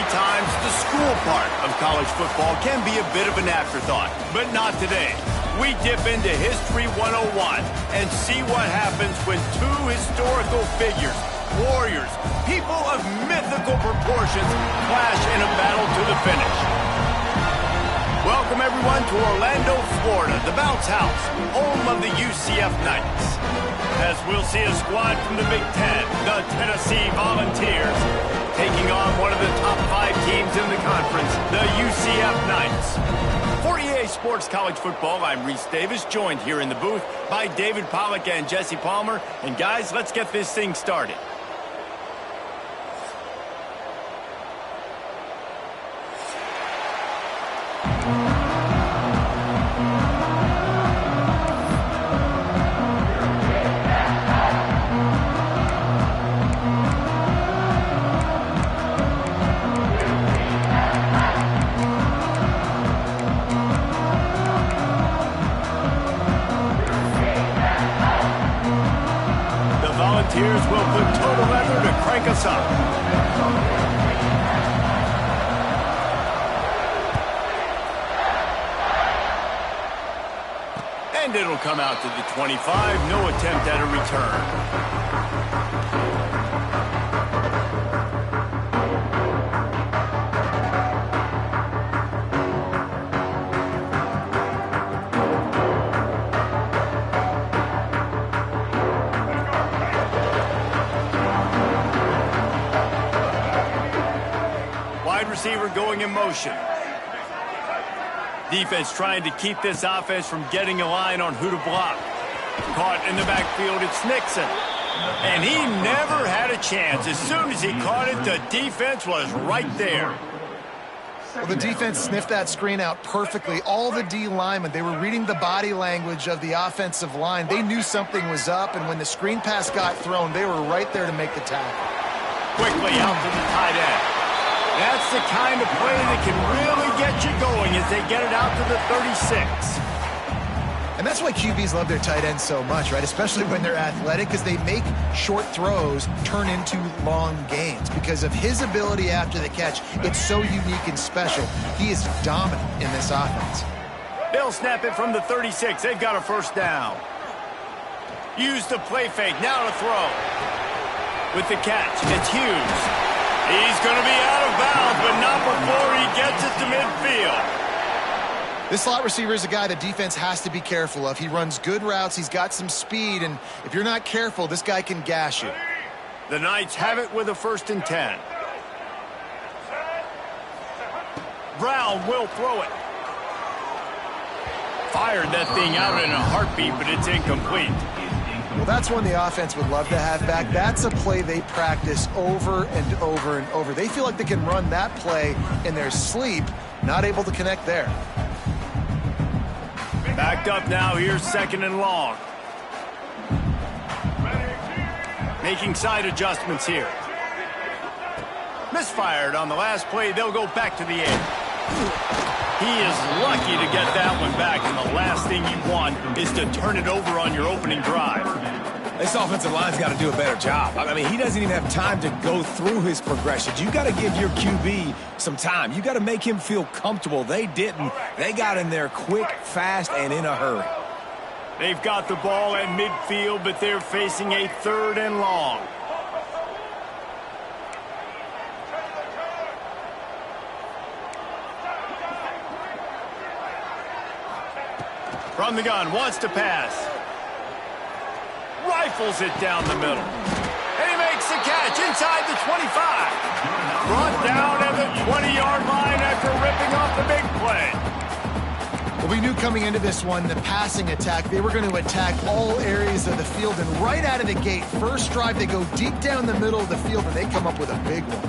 Sometimes the school part of college football can be a bit of an afterthought, but not today. We dip into History 101 and see what happens when two historical figures, warriors, people of mythical proportions, clash in a battle to the finish. Welcome, everyone, to Orlando, Florida, the bounce house, home of the UCF Knights. As we'll see a squad from the Big Ten, the Tennessee Volunteers, taking on one of the top 5 teams in the conference, the UCF Knights. For EA Sports College Football, I'm Reese Davis, joined here in the booth by David Pollack and Jesse Palmer. And guys, let's get this thing started. Volunteers will put total leather to crank us up. And it'll come out to the 25. No attempt at a return. Receiver going in motion. Defense trying to keep this offense from getting a line on who to block. Caught in the backfield, it's Nixon. And he never had a chance. As soon as he caught it, the defense was right there. Well, the defense sniffed that screen out perfectly. All the D linemen, they were reading the body language of the offensive line. They knew something was up, and when the screen pass got thrown, they were right there to make the tackle. Quickly out to the tight end. That's the kind of play that can really get you going as they get it out to the 36. And that's why QBs love their tight ends so much, right? Especially when they're athletic, because they make short throws turn into long gains. Because of his ability after the catch, it's so unique and special. He is dominant in this offense. They'll snap it from the 36. They've got a first down. Use the play fake. Now to throw. With the catch, it's Hughes. He's going to be out of bounds, but not before he gets it to midfield. This slot receiver is a guy the defense has to be careful of. He runs good routes, he's got some speed, and if you're not careful, this guy can gash you. The Knights have it with a 1st and 10. Brown will throw it. Fired that thing out in a heartbeat, but it's incomplete. Well, that's one the offense would love to have back. That's a play they practice over and over and over. They feel like they can run that play in their sleep, not able to connect there. Backed up now, here's 2nd and long. Making side adjustments here. Misfired on the last play, they'll go back to the air. He is lucky to get that one back, and the last thing you want is to turn it over on your opening drive. This offensive line's got to do a better job. I mean, he doesn't even have time to go through his progressions. You got to give your QB some time. You got to make him feel comfortable. They didn't. They got in there quick, fast, and in a hurry. They've got the ball at midfield, but they're facing a 3rd and long. From the gun, wants to pass. Rifles it down the middle. And he makes the catch inside the 25. Brought down at the 20-yard line after ripping off the big play. Well, we knew coming into this one, the passing attack, they were going to attack all areas of the field. And right out of the gate, first drive, they go deep down the middle of the field, and they come up with a big one.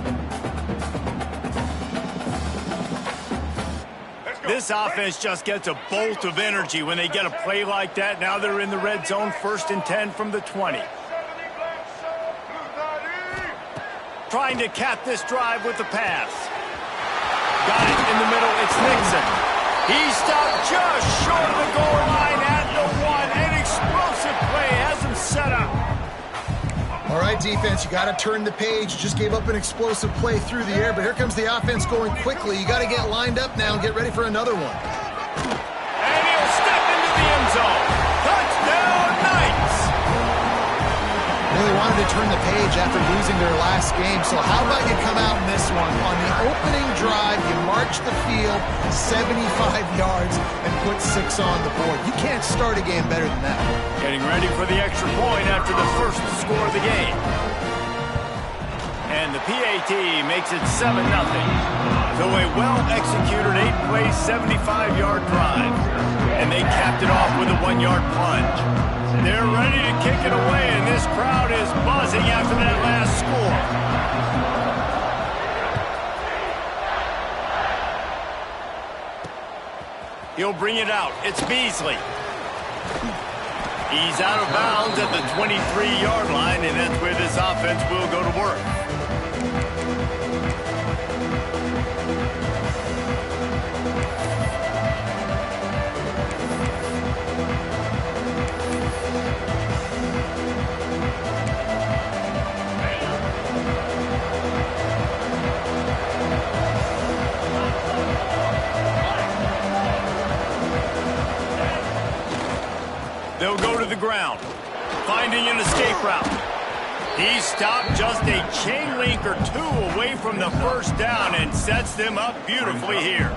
This offense just gets a bolt of energy when they get a play like that. Now they're in the red zone, 1st and 10 from the 20. Trying to cap this drive with the pass. Got it in the middle, it's Nixon. He stopped just short of the goal line at the 1. An explosive play has him set up. All right, defense, you got to turn the page. You just gave up an explosive play through the air, but here comes the offense going quickly. You got to get lined up now and get ready for another one. And he'll step into the end zone. Touchdown, Knights! They wanted to turn the page after losing their last game, so how about you come out in this one? On the opening drive, you march the field 75 yards and put 6 on the board. You can't start a game better than that. Getting ready for the extra point after the first score of the game. And the PAT makes it 7-0. So a well-executed 8-play, 75-yard drive. And they capped it off with a 1-yard plunge. They're ready to kick it away, and this crowd is buzzing after that last score. He'll bring it out. It's Beasley. He's out of bounds at the 23-yard line, and that's where this offense will go to work. They'll go to the ground, finding an escape route. He stopped just a chain link or two away from the first down and sets them up beautifully here.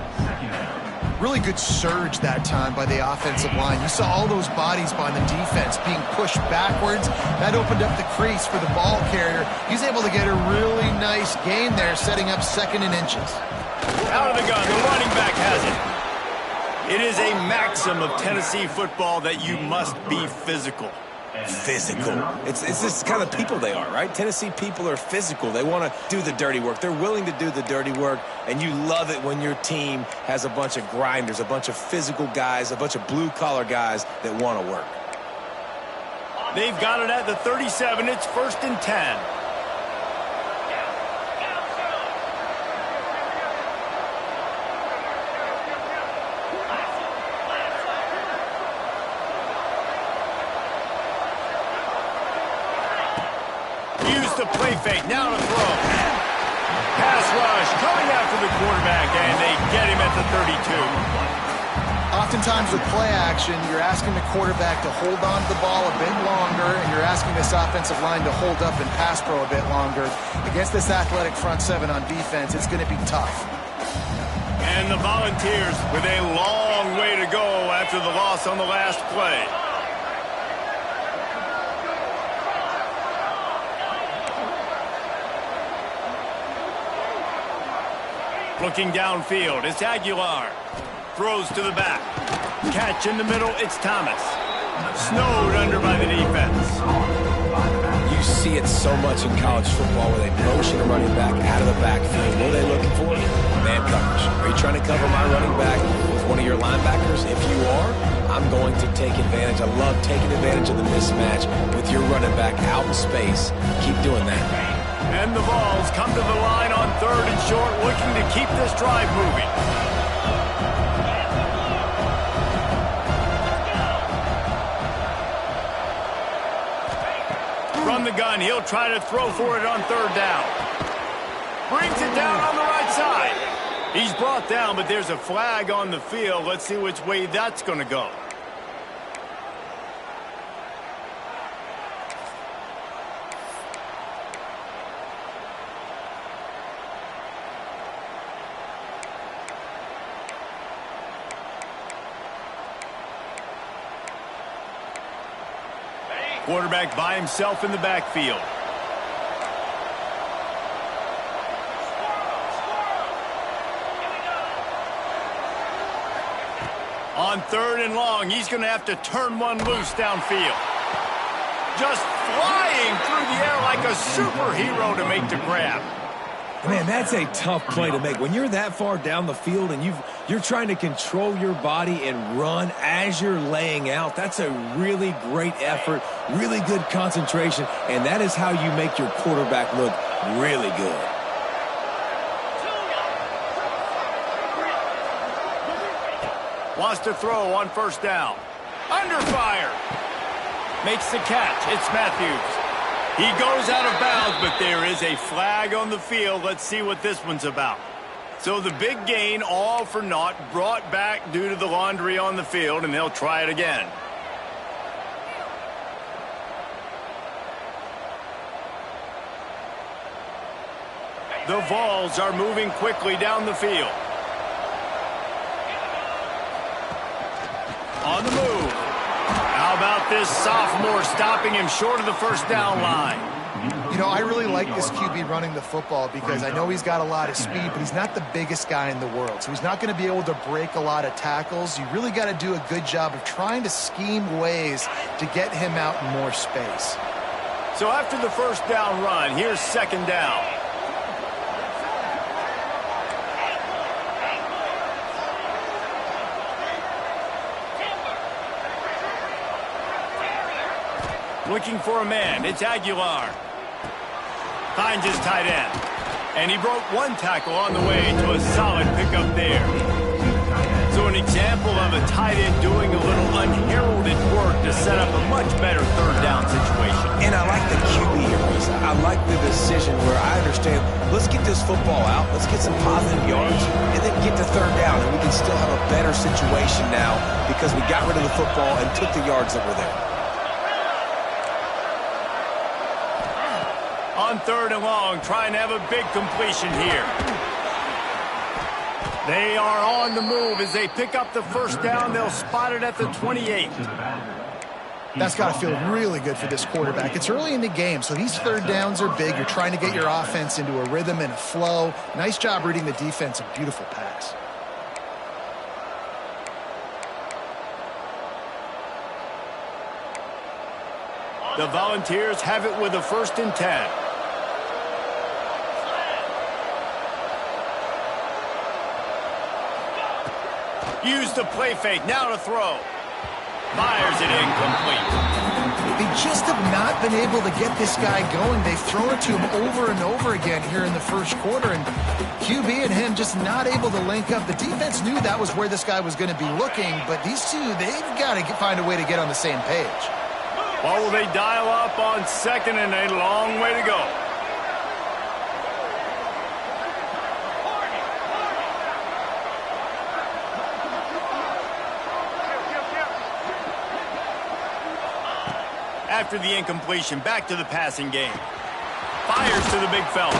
Really good surge that time by the offensive line. You saw all those bodies by the defense being pushed backwards. That opened up the crease for the ball carrier. He's able to get a really nice gain there, setting up 2nd and inches. Out of the gun, the running back has it. It is a maxim of Tennessee football that you must be physical. Physical. It's just kind of people they are, right? Tennessee people are physical. They want to do the dirty work. They're willing to do the dirty work, and you love it when your team has a bunch of grinders, a bunch of physical guys, a bunch of blue-collar guys that want to work. They've got it at the 37. It's 1st and 10. The play fake, now to throw. Pass rush, coming after the quarterback, and they get him at the 32. Oftentimes with play action, you're asking the quarterback to hold on to the ball a bit longer, and you're asking this offensive line to hold up and pass pro a bit longer. Against this athletic front 7 on defense, it's going to be tough. And the Volunteers with a long way to go after the loss on the last play. Looking downfield, it's Aguilar. Throws to the back. Catch in the middle, it's Thomas. Snowed under by the defense. You see it so much in college football where they motion a running back out of the backfield. What are they looking for? Man coverage. Are you trying to cover my running back with one of your linebackers? If you are, I'm going to take advantage. I love taking advantage of the mismatch with your running back out in space. Keep doing that. And the Vols come to the line on 3rd and short, looking to keep this drive moving. Run the gun. He'll try to throw for it on 3rd down. Brings it down on the right side. He's brought down, but there's a flag on the field. Let's see which way that's going to go. Quarterback by himself in the backfield. On 3rd and long, he's going to have to turn one loose downfield. Just flying through the air like a superhero to make the grab. Man, that's a tough play to make. When you're that far down the field and you're trying to control your body and run as you're laying out, that's a really great effort, really good concentration, and that is how you make your quarterback look really good. Wants to throw on 1st down. Under fire. Makes the catch. It's Matthews. He goes out of bounds, but there is a flag on the field. Let's see what this one's about. So the big gain, all for naught, brought back due to the laundry on the field, and they'll try it again. The Vols are moving quickly down the field. On the move. How about this sophomore stopping him short of the first down line? You know, I really like this QB running the football because I know he's got a lot of speed, but he's not the biggest guy in the world. So he's not going to be able to break a lot of tackles. You really got to do a good job of trying to scheme ways to get him out in more space. So after the first down run, here's second down. Looking for a man. It's Aguilar. Finds his tight end. And he broke one tackle on the way to a solid pickup there. So an example of a tight end doing a little unheralded work to set up a much better third down situation. And I like the QB here, Reese. I like the decision where I understand, let's get this football out, let's get some positive yards, and then get to third down, and we can still have a better situation now because we got rid of the football and took the yards that were there. On third and long, trying to have a big completion here. They are on the move as they pick up the first down. They'll spot it at the 28. That's got to feel really good for this quarterback. It's early in the game, so these third downs are big. You're trying to get your offense into a rhythm and a flow. Nice job reading the defense. A beautiful pass. The Volunteers have it with a 1st and 10. Use the play fake, now to throw. Fires it incomplete. They just have not been able to get this guy going. They've thrown it to him over and over again here in the first quarter, and QB and him just not able to link up. The defense knew that was where this guy was going to be looking, but these two, they've got to find a way to get on the same page. Well, will they dial up on second and a long way to go? After the incompletion, back to the passing game. Fires to the big fella.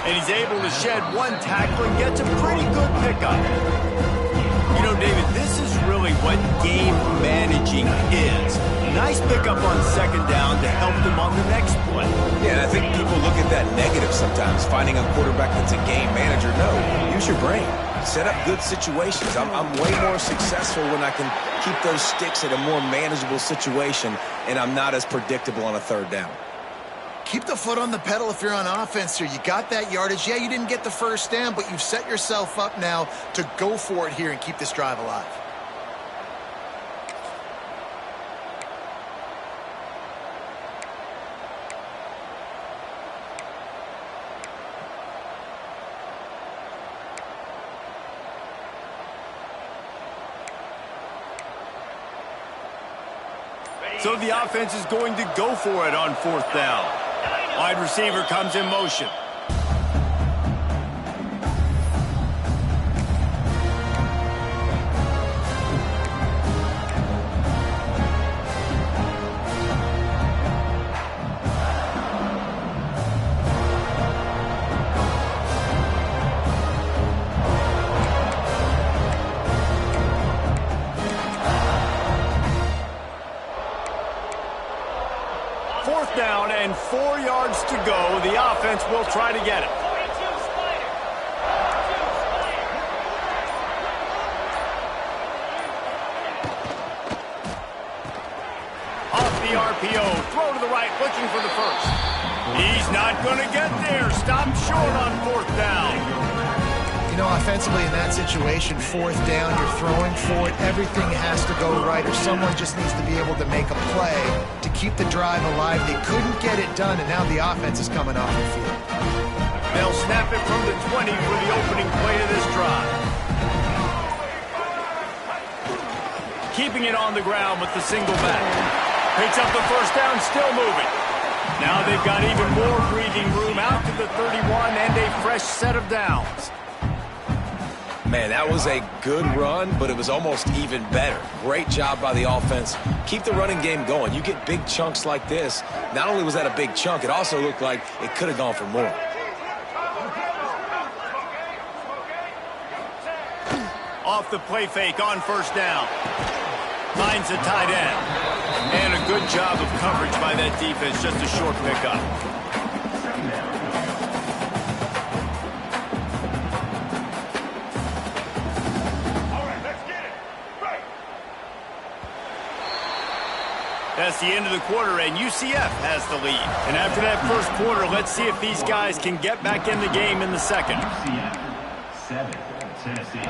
And he's able to shed one tackle and gets a pretty good pickup. You know, David, this is really what game managing is. Nice pickup on second down to help them on the next play. Yeah, and I think people look at that negative sometimes, finding a quarterback that's a game manager. No, use your brain. Set up good situations. I'm way more successful when I can keep those sticks at a more manageable situation, and I'm not as predictable on a third down. Keep the foot on the pedal if you're on offense here. You got that yardage. Yeah, you didn't get the first down, but you've set yourself up now to go for it here and keep this drive alive. So the offense is going to go for it on 4th down. Wide receiver comes in motion. Down and 4 yards to go. The offense will try to get it. Off the RPO, throw to the right, looking for the first. He's not going to get there. Stopped short on 4th down. You know, offensively in that situation, 4th down, you're throwing for it. Everything has to go right, or someone just needs to be able to make a play to keep the drive alive. They couldn't get it done, and now the offense is coming off the field. They'll snap it from the 20 for the opening play of this drive. Keeping it on the ground with the single back. Picks up the first down, still moving. Now they've They've got even more breathing room out to the 31 and a fresh set of downs. Man, that was a good run, but it was almost even better. Great job by the offense. Keep the running game going. You get big chunks like this. Not only was that a big chunk, it also looked like it could have gone for more. Off the play fake on first down. Finds the tight end. And a good job of coverage by that defense. Just a short pickup. That's the end of the quarter, and UCF has the lead. And after that first quarter, let's see if these guys can get back in the game in the second. UCF 7, Tennessee 0.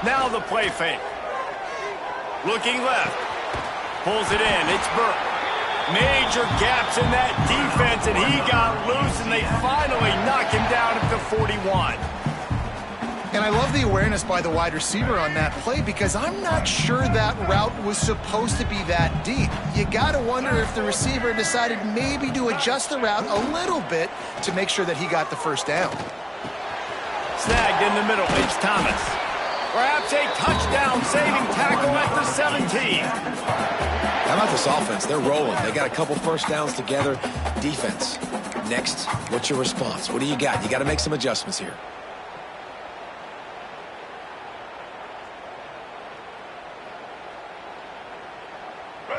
Now the play fake. Looking left. Pulls it in. It's Burke. Major gaps in that defense, and he got loose, and they finally knock him down at the 41. And I love the awareness by the wide receiver on that play because I'm not sure that route was supposed to be that deep. You got to wonder if the receiver decided maybe to adjust the route a little bit to make sure that he got the first down. Snagged in the middle. It's Thomas. Perhaps a touchdown-saving tackle at the 17. How about this offense? They're rolling. They got a couple first downs together. Defense. Next, what's your response? What do you got? You got to make some adjustments here.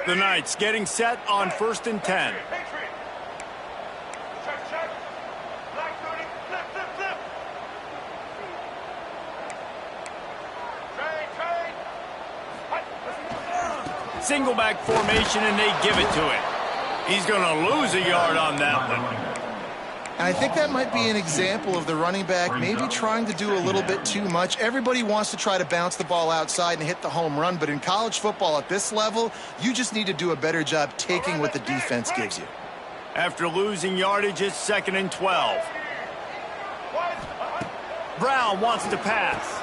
The Knights getting set on 1st and 10. Single back formation, and they give it to him. He's going to lose a yard on that one. And I think that might be an example of the running back maybe trying to do a little bit too much. Everybody wants to try to bounce the ball outside and hit the home run, but in college football at this level, you just need to do a better job taking what the defense gives you. After losing yardage, it's 2nd and 12. Brown wants to pass.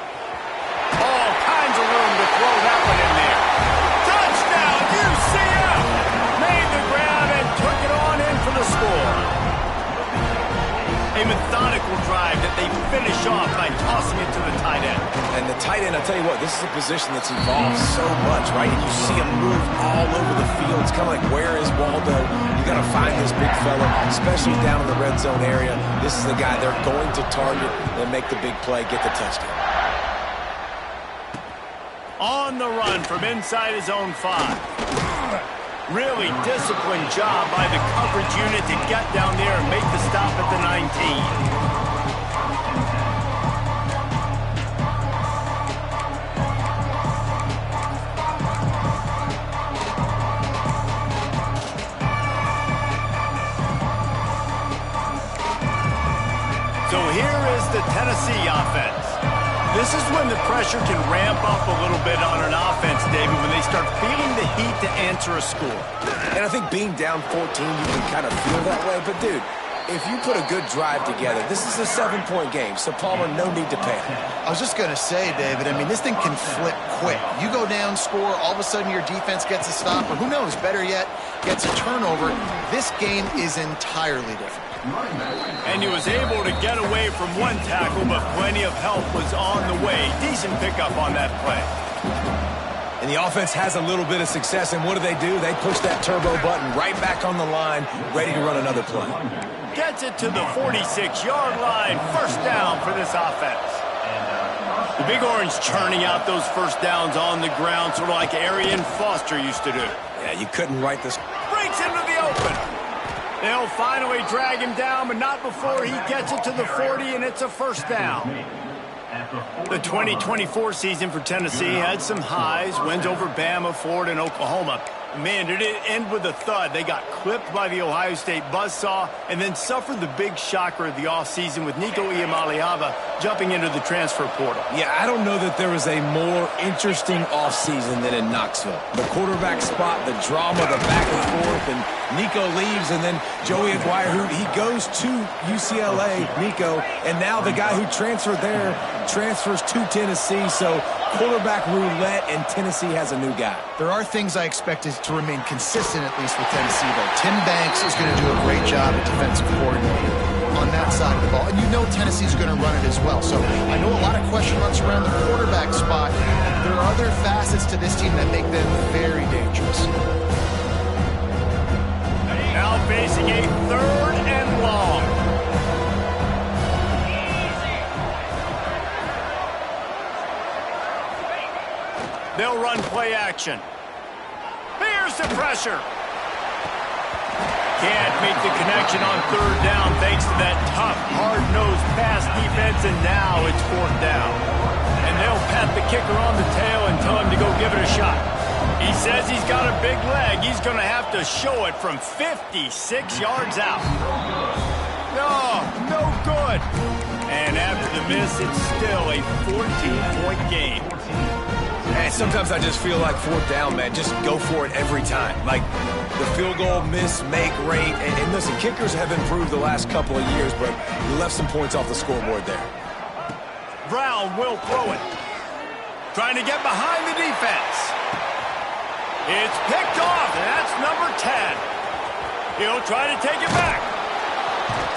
All kinds of room to throw that one in there. Touchdown, UCF! Made the grab and took it on in for the score. A methodical drive that they finish off by tossing it to the tight end. And the tight end, I'll tell you what, this is a position that's evolved so much, right? And you see him move all over the field. It's kind of like, where is Waldo? You got to find this big fella, especially down in the red zone area. This is the guy they're going to target and make the big play, get the touchdown. On the run from inside his own 5. Really disciplined job by the coverage unit to get down there and make the stop at the 19. So here is the Tennessee offense. This is when the pressure can ramp up a little bit on an offense, David, when they start feeling the heat to answer a score. And I think being down 14, you can kind of feel that way. But, dude, if you put a good drive together, this is a 7-point game. So, Palmer, no need to panic. I was just going to say, David, I mean, this thing can flip quick. You go down, score, all of a sudden your defense gets a stop, or who knows, better yet, gets a turnover. This game is entirely different. And he was able to get away from one tackle, but plenty of help was on the way. Decent pickup on that play. And the offense has a little bit of success, and what do? They push that turbo button right back on the line, ready to run another play. Gets it to the 46-yard line. First down for this offense. The Big Orange churning out those first downs on the ground, sort of like Arian Foster used to do. Yeah, you couldn't write this. Breaks into the open. They'll finally drag him down, but not before he gets it to the 40, and it's a first down. The 2024 season for Tennessee had some highs, wins over Bama, Florida, and Oklahoma. Man, did it end with a thud. They got clipped by the Ohio State buzzsaw and then suffered the big shocker of the offseason with Nico Iamaleava jumping into the transfer portal. Yeah, I don't know that there was a more interesting offseason than in Knoxville. The quarterback spot, the drama, the back and forth, and Nico leaves, and then Joey Aguirre, who he goes to UCLA, Nico, and now the guy who transferred there transfers to Tennessee. So quarterback roulette, and Tennessee has a new guy. There are things I expect to remain consistent, at least with Tennessee, though. Tim Banks is going to do a great job at defensive coordinator on that side of the ball. And you know Tennessee's going to run it as well. So I know a lot of question marks around the quarterback spot. There are other facets to this team that make them very dangerous. Now facing a 3rd and long. They'll run play action. Here's the pressure. Can't make the connection on 3rd down thanks to that tough, hard-nosed pass defense, and now it's 4th down. And they'll pat the kicker on the tail and tell him to go give it a shot. He says he's got a big leg. He's going to have to show it from 56 yards out. No good. And after the miss, it's still a 14-point game. Hey, sometimes I just feel like 4th down, man. Just go for it every time. Like the field goal miss, make rate. And listen, kickers have improved the last couple of years, but you left some points off the scoreboard there. Brown will throw it. Trying to get behind the defense. It's picked off, and that's number 10. He'll try to take it back.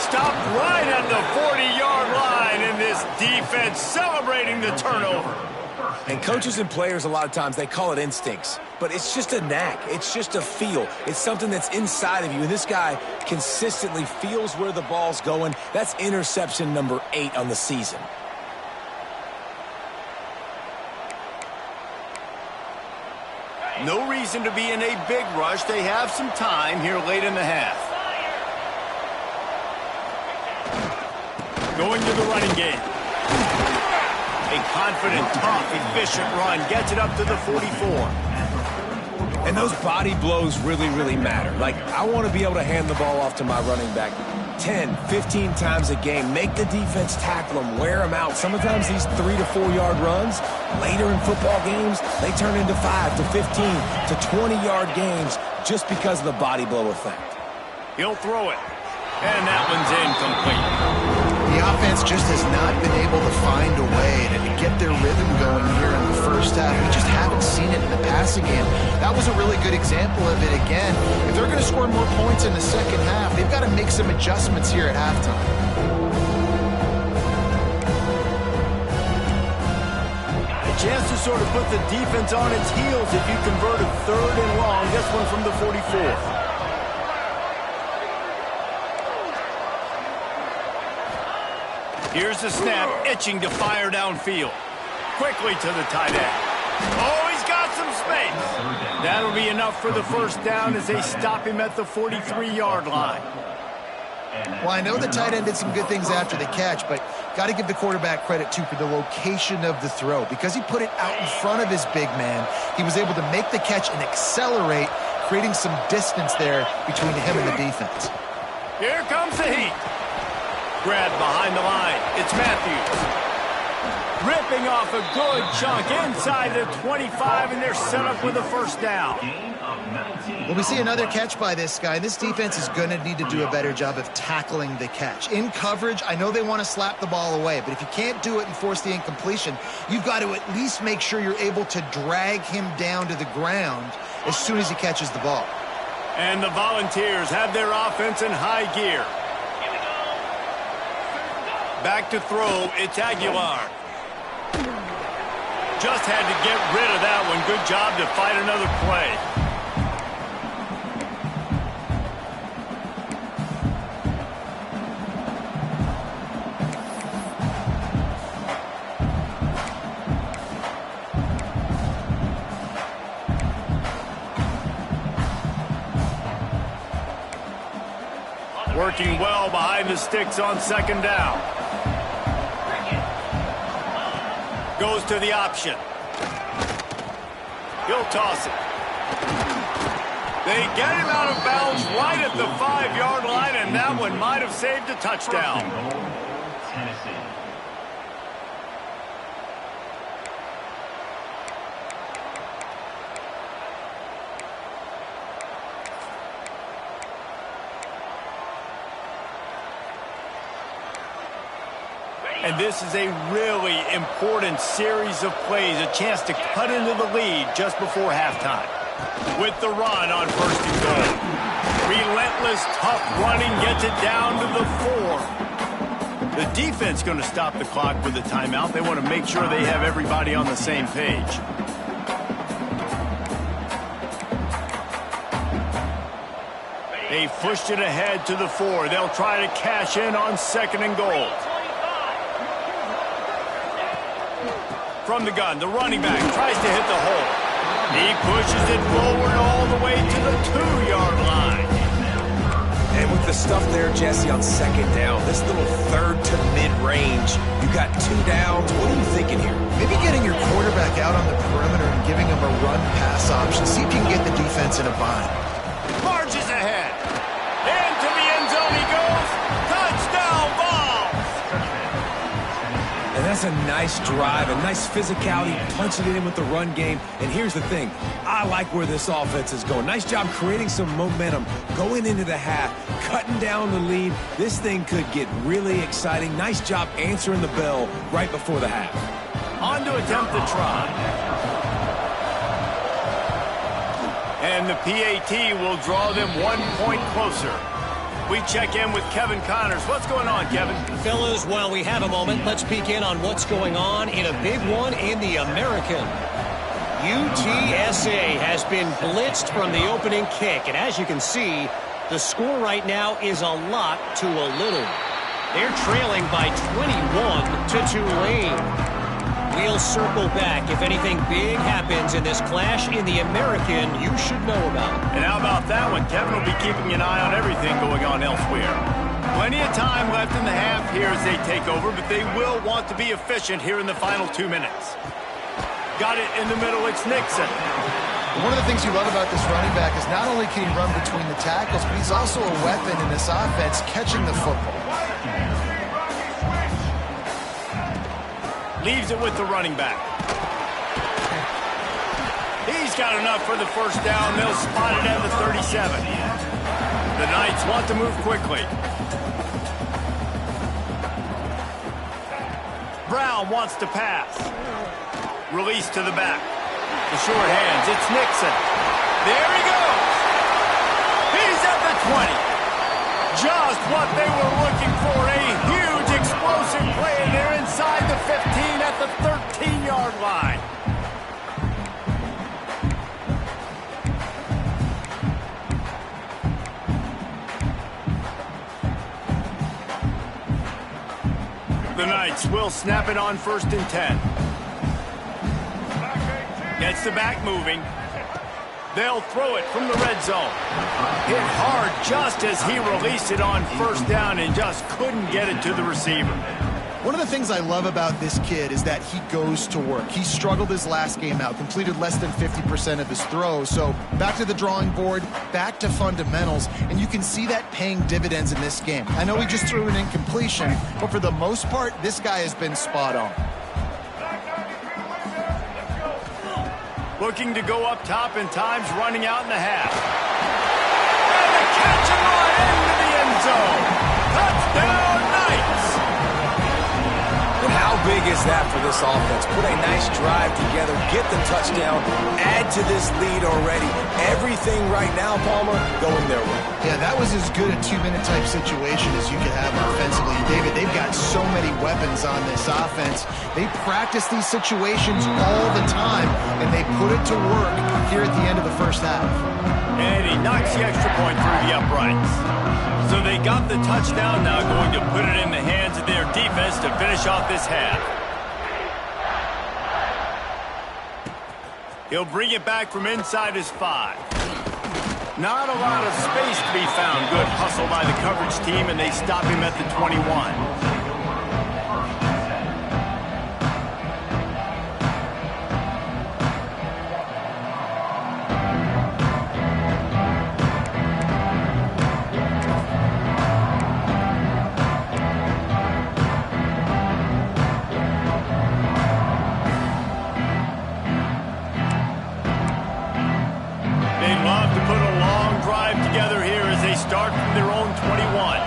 Stopped right at the 40-yard line, and this defense celebrating the turnover. And coaches and players, a lot of times, they call it instincts. But it's just a knack. It's just a feel. It's something that's inside of you. And this guy consistently feels where the ball's going. That's interception number 8 on the season. No reason to be in a big rush. They have some time here late in the half. Going to the running game. A confident, tough, efficient run gets it up to the 44. And those body blows really, really matter. Like, I want to be able to hand the ball off to my running back 10, 15 times a game. Make the defense tackle them, wear them out. Sometimes these 3 to 4 yard runs, later in football games, they turn into 5 to 15 to 20-yard games just because of the body blow effect. He'll throw it. And that one's incomplete. The offense just has not been able to find a way to get their rhythm going here in the first half. We just haven't seen it in the passing game. That was a really good example of it again. If they're going to score more points in the second half, they've got to make some adjustments here at halftime. A chance to sort of put the defense on its heels if you convert a 3rd and long. This one from the 44. Here's the snap, itching to fire downfield. Quickly to the tight end. Oh, he's got some space. That'll be enough for the 1st down as they stop him at the 43-yard line. Well, I know the tight end did some good things after the catch, but got to give the quarterback credit, too, for the location of the throw. Because he put it out in front of his big man, he was able to make the catch and accelerate, creating some distance there between him and the defense. Here comes the heat. Grabbed behind the line. It's Matthews. Ripping off a good chunk inside the 25, and they're set up with a 1st down. Well, we see another catch by this guy. This defense is going to need to do a better job of tackling the catch. In coverage, I know they want to slap the ball away, but if you can't do it and force the incompletion, you've got to at least make sure you're able to drag him down to the ground as soon as he catches the ball. And the Volunteers have their offense in high gear. Back to throw, it's Aguilar. Just had to get rid of that one. Good job to fight another play. Working well behind the sticks on 2nd down. Goes to the option. He'll toss it. They get him out of bounds right at the 5-yard line, and that one might have saved a touchdown. Tennessee. And this is a really important series of plays, a chance to cut into the lead just before halftime. With the run on 1st and goal. Relentless, tough running gets it down to the 4. The defense going to stop the clock with a timeout. They want to make sure they have everybody on the same page. They pushed it ahead to the 4. They'll try to cash in on 2nd and goal. From the gun, the running back tries to hit the hole. He pushes it forward all the way to the 2-yard line. And with the stuff there, Jesse, on 2nd down, this little 3rd to mid-range, you got 2 downs. What are you thinking here? Maybe getting your quarterback out on the perimeter and giving him a run-pass option. See if you can get the defense in a bind. Marches ahead. Into the end zone he goes. Touchdown ball. And that's a nice drive, a nice physicality, punching it in with the run game. And here's the thing, I like where this offense is going. Nice job creating some momentum, going into the half, cutting down the lead. This thing could get really exciting. Nice job answering the bell right before the half. On to attempt the try. And the PAT will draw them 1 point closer. We check in with Kevin Connors. What's going on, Kevin? Fellas, while we have a moment, let's peek in on what's going on in a big one in the American. UTSA has been blitzed from the opening kick, and as you can see, the score right now is a lot to a little. They're trailing by 21 to Tulane. We'll circle back if anything big happens in this clash in the American you should know about. And how about that one? Kevin will be keeping an eye on everything going on elsewhere. Plenty of time left in the half here as they take over, but they will want to be efficient here in the final 2 minutes. Got it in the middle, it's Nixon. One of the things you love about this running back is not only can he run between the tackles, but he's also a weapon in this offense catching the football. Leaves it with the running back. He's got enough for the 1st down. They'll spot it at the 37. The Knights want to move quickly. Brown wants to pass. Release to the back. The short hands. It's Nixon. There he goes. He's at the 20. Just what they were looking for. A huge explosive play, and they're inside the 15 at the 13-yard line. The Knights will snap it on 1st and 10. Gets the back moving. They'll throw it from the red zone. Hit hard just as he released it on 1st down and just couldn't get it to the receiver. One of the things I love about this kid is that he goes to work. He struggled his last game out, completed less than 50% of his throws. So back to the drawing board, back to fundamentals, and you can see that paying dividends in this game. I know he just threw an incompletion, but for the most part, this guy has been spot on. Looking to go up top, and time's running out in the half. And the catch and run into the end zone. Touchdown, Knights! And how big is that for this offense? Put a nice drive together, get the touchdown, add to this lead already. Everything right now, Palmer, going their way. Yeah, that was as good a 2-minute type situation as you could have offensively. David, they've got so many weapons on this offense. They practice these situations all the time, and they put it to work here at the end of the 1st half. And he knocks the extra point through the uprights. So they got the touchdown, now going to put it in the hands of their defense to finish off this half. He'll bring it back from inside his 5. Not a lot of space to be found. Good hustle by the coverage team, and they stop him at the 21. 21.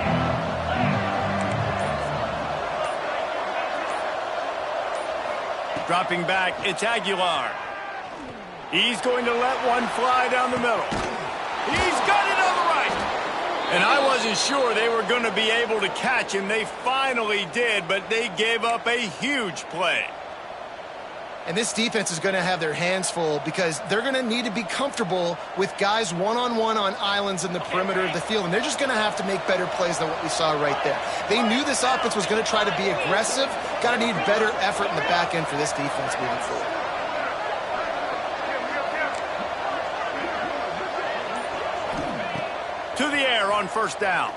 Dropping back, it's Aguilar. He's going to let one fly down the middle. He's got it on the right. And I wasn't sure they were going to be able to catch him. They finally did, but they gave up a huge play. And this defense is going to have their hands full because they're going to need to be comfortable with guys one-on-one on islands in the perimeter of the field. And they're just going to have to make better plays than what we saw right there. They knew this offense was going to try to be aggressive. Got to need better effort in the back end for this defense moving forward. To the air on first down.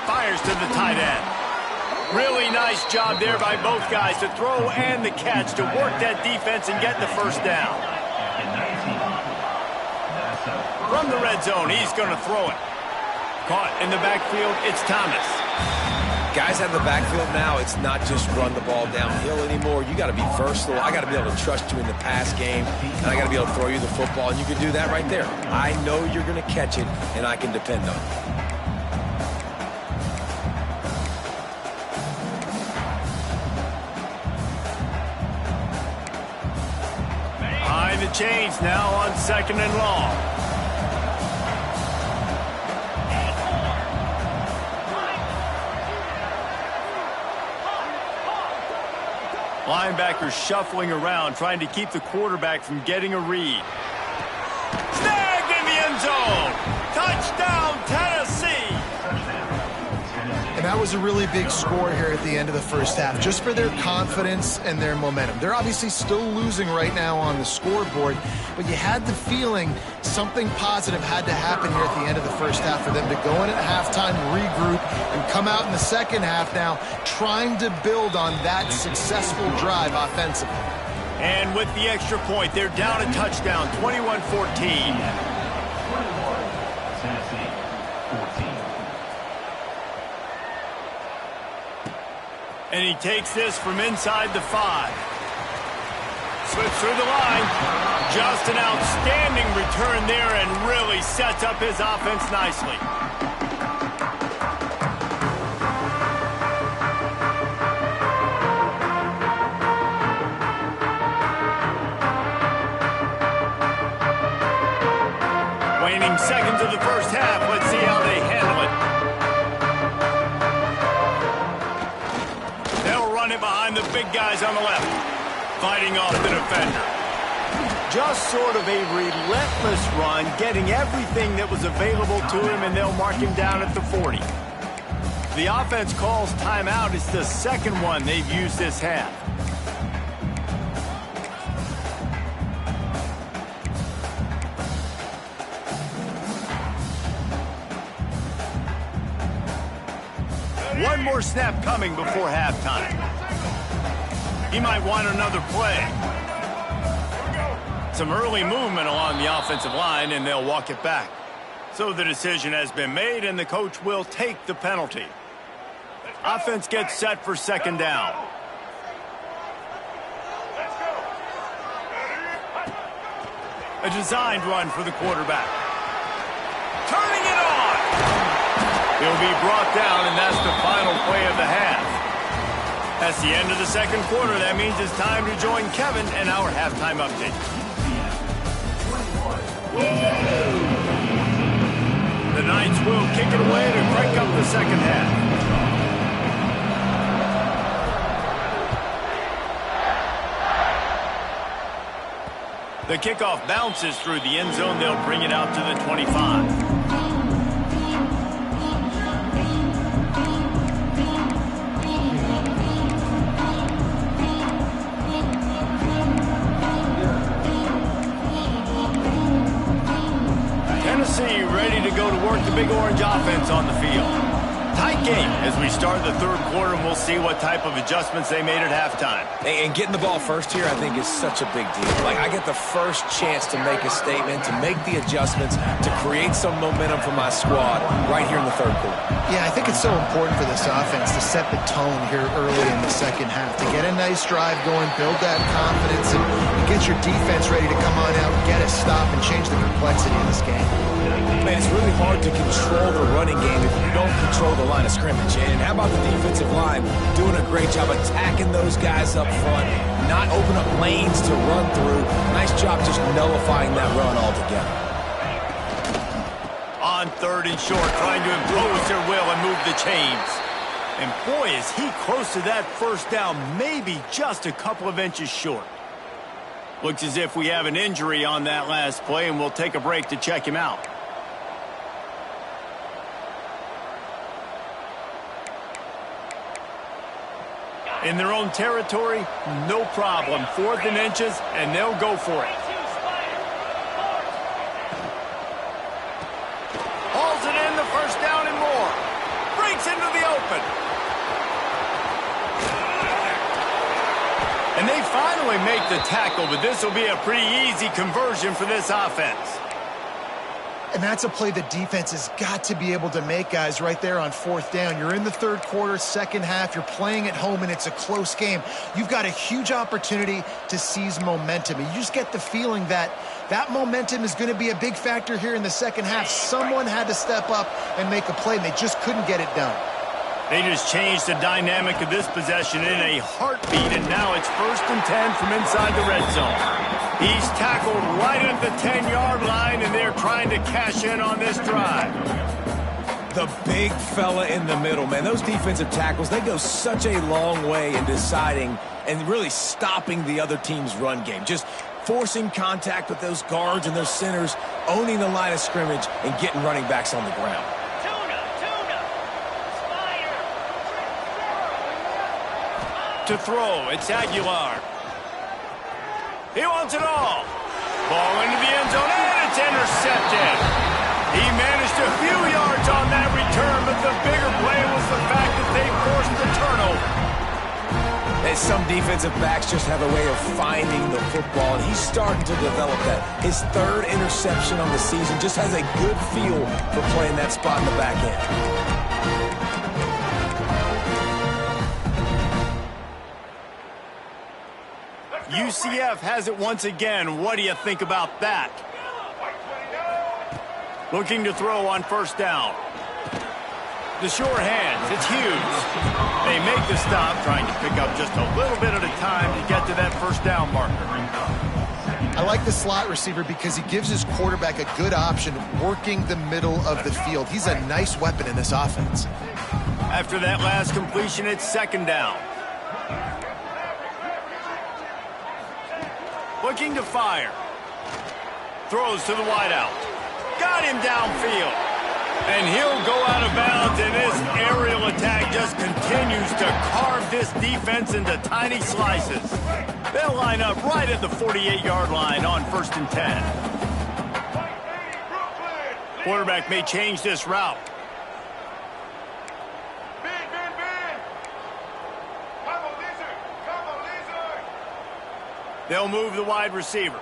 Fires to the tight end. Really nice job there by both guys to throw and the catch to work that defense and get the first down. From the red zone, he's going to throw it. Caught in the backfield, it's Thomas. Guys out of the backfield now, it's not just run the ball downhill anymore. You got to be versatile. I got to be able to trust you in the pass game, and I got to be able to throw you the football, and you can do that right there. I know you're going to catch it, and I can depend on it. Behind the chains now on second and long. Linebackers shuffling around, trying to keep the quarterback from getting a read. Snagged in the end zone. Touchdown, Tennessee. And that was a really big score here at the end of the first half, just for their confidence and their momentum. They're obviously still losing right now on the scoreboard, but you had the feeling something positive had to happen here at the end of the first half for them to go in at halftime, regroup, and come out in the second half now trying to build on that successful drive offensively. And with the extra point, they're down a touchdown, 21-14. Tennessee, 14. And he takes this from inside the 5. Slips through the line. Just an outstanding return there and really sets up his offense nicely. Waning seconds of the first half. Let's see how they handle it. They'll run it behind the big guys on the left. Fighting off the defender. Just sort of a relentless run, getting everything that was available to him, and they'll mark him down at the 40. The offense calls timeout. It's the second one they've used this half. One more snap coming before halftime. He might want another play. Some early movement along the offensive line, and they'll walk it back. So the decision has been made, and the coach will take the penalty. Offense gets set for second down. A designed run for the quarterback. Turning it on! He'll be brought down, and that's the final play of the half. That's the end of the second quarter. That means it's time to join Kevin and our halftime update. The Knights will kick it away to crank up the second half. The kickoff bounces through the end zone. They'll bring it out to the 25. Tennessee ready to go to work the Big Orange offense on the field. Tight game as we start the third quarter, and we'll see what type of adjustments they made at halftime. And getting the ball first here, I think, is such a big deal. Like, I get the first chance to make a statement, to make the adjustments, to create some momentum for my squad right here in the third quarter. Yeah, I think it's so important for this offense to set the tone here early in the second half, to get a nice drive going, build that confidence, and get your defense ready to come on out, get a stop, and change the complexity of this game. Man, it's really hard hard to control the running game if you don't control the line of scrimmage. And how about the defensive line doing a great job attacking those guys up front, not open up lanes to run through. Nice job just nullifying that run altogether. On 3rd and short, trying to impose their will and move the chains. And boy, is he close to that first down, maybe just a couple of inches short. Looks as if we have an injury on that last play, and we'll take a break to check him out. In their own territory, no problem. 4th and inches, and they'll go for it. Hauls it in, the first down and more. Breaks into the open. And they finally make the tackle, but this will be a pretty easy conversion for this offense. And that's a play the defense has got to be able to make, guys, right there on 4th down. You're in the 3rd quarter, second half. You're playing at home, and it's a close game. You've got a huge opportunity to seize momentum. And you just get the feeling that that momentum is going to be a big factor here in the second half. Someone had to step up and make a play, and they just couldn't get it done. They just changed the dynamic of this possession in a heartbeat, and now it's 1st and 10 from inside the red zone. He's tackled right at the 10-yard line, and they're trying to cash in on this drive. The big fella in the middle, man. Those defensive tackles, they go such a long way in deciding and really stopping the other team's run game. Just forcing contact with those guards and those centers, owning the line of scrimmage, and getting running backs on the ground. To throw, it's Aguilar. He wants it all. Ball into the end zone, and it's intercepted. He managed a few yards on that return, but the bigger play was the fact that they forced the turnover. And some defensive backs just have a way of finding the football, and he's starting to develop that. His 3rd interception on the season just has a good feel for playing that spot in the back end. UCF has it once again. What do you think about that? Looking to throw on 1st down. The short hands, it's huge. They make the stop, trying to pick up just a little bit at a time to get to that 1st down marker. I like the slot receiver because he gives his quarterback a good option working the middle of the field. He's a nice weapon in this offense. After that last completion, it's 2nd down. Looking to fire. Throws to the wideout. Got him downfield. And he'll go out of bounds, and this aerial attack just continues to carve this defense into tiny slices. They'll line up right at the 48-yard line on 1st and 10. Quarterback may change this route. They'll move the wide receiver.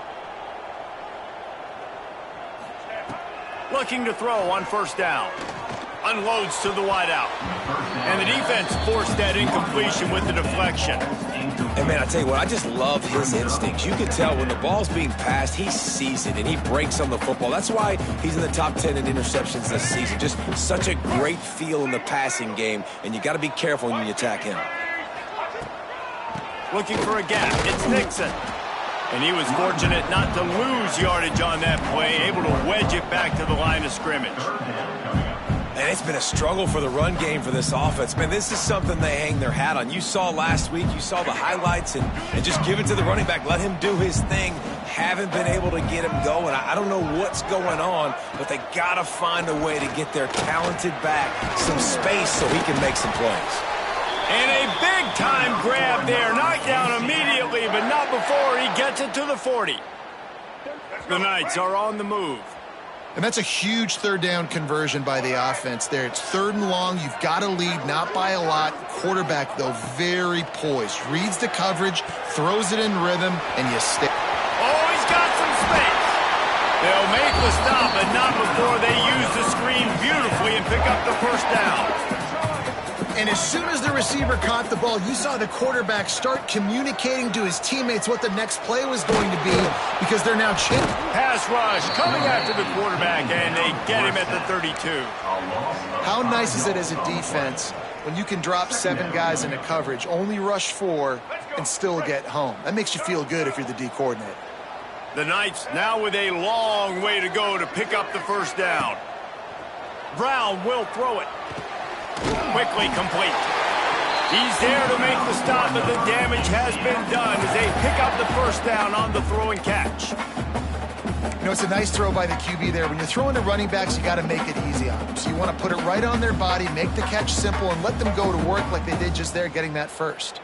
Looking to throw on 1st down. Unloads to the wideout. And the defense forced that incompletion with the deflection. And, man, I tell you what, I just love his instincts. You can tell when the ball's being passed, he sees it, and he breaks on the football. That's why he's in the top 10 in interceptions this season. Just such a great feel in the passing game, and you got to be careful when you attack him. Looking for a gap. It's Nixon. And he was fortunate not to lose yardage on that play, able to wedge it back to the line of scrimmage. And it's been a struggle for the run game for this offense. Man, this is something they hang their hat on. You saw last week, you saw the highlights, and just give it to the running back. Let him do his thing. Haven't been able to get him going. I don't know what's going on, but they got to find a way to get their talented back some space so he can make some plays. And a big-time grab there. Knocked down immediately, but not before he gets it to the 40. The Knights are on the move. And that's a huge 3rd down conversion by the offense there. It's 3rd and long. You've got to lead, not by a lot. Quarterback, though, very poised. Reads the coverage, throws it in rhythm, and you stay. Oh, he's got some space. They'll make the stop, but not before they use the screen beautifully and pick up the 1st down. And as soon as the receiver caught the ball, you saw the quarterback start communicating to his teammates what the next play was going to be because they're now chipped. Pass rush coming after the quarterback, and they get him at the 32. How nice is it as a defense when you can drop 7 guys into coverage, only rush 4, and still get home? That makes you feel good if you're the D coordinator. The Knights now with a long way to go to pick up the first down. Brown will throw it. Quickly complete. He's there to make the stop, but the damage has been done as they pick up the first down on the throw and catch. You know, it's a nice throw by the QB there. When you're throwing to running backs, you got to make it easy on them. So you want to put it right on their body, make the catch simple, and let them go to work like they did just there, getting that first.